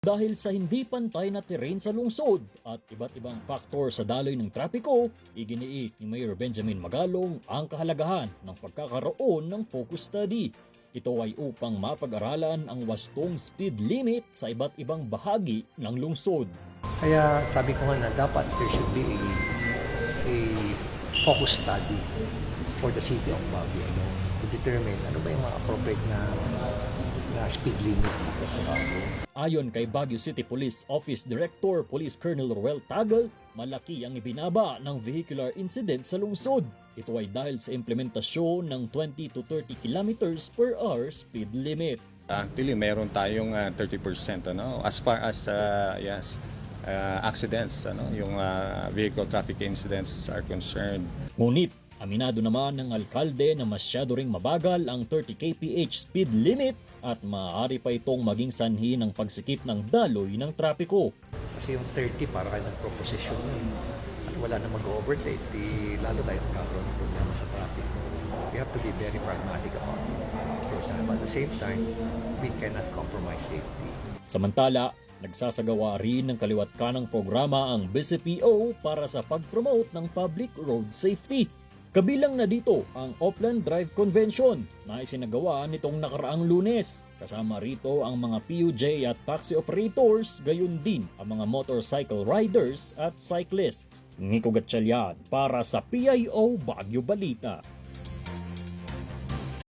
Dahil sa hindi pantay na terrain sa lungsod at iba't ibang faktor sa daloy ng trapiko, iginiit ni Mayor Benjamin Magalong ang kahalagahan ng pagkakaroon ng focus study. Ito ay upang mapag-aralan ang wastong speed limit sa iba't ibang bahagi ng lungsod. Kaya sabi ko nga na dapat there should be a focus study for the city of Baguio to determine ano ba yung mga appropriate na speed limit dito sa Baguio. Ayon kay Baguio City Police Office Director Police Colonel Roel Tagal, malaki ang ibinaba ng vehicular incident sa lungsod. Ito ay dahil sa implementasyon ng 20 to 30 kilometers per hour speed limit. Actually, meron tayong 30% as far as accidents, yung vehicle traffic incidents are concerned. Ngunit aminado naman ng alkalde na masyado ring mabagal ang 30 kph speed limit at maaari pa itong maging sanhi ng pagsikip ng daloy ng trapiko. Kasi yung 30 para kayo ng proposition at wala na mag-overtake, lalo tayo magkakaroon ng problema sa traffic. We have to be very pragmatic about it. But at the same time, we cannot compromise safety. Samantala, nagsasagawa rin ng kaliwat kanang programa ang BCPO para sa pag-promote ng public road safety. Kabilang na dito ang Opland Drive Convention na isinagawa nitong nakaraang Lunes. Kasama rito ang mga PUJ at taxi operators, gayon din ang mga motorcycle riders at cyclists. Nico Gatchalian para sa PIO Baguio Balita.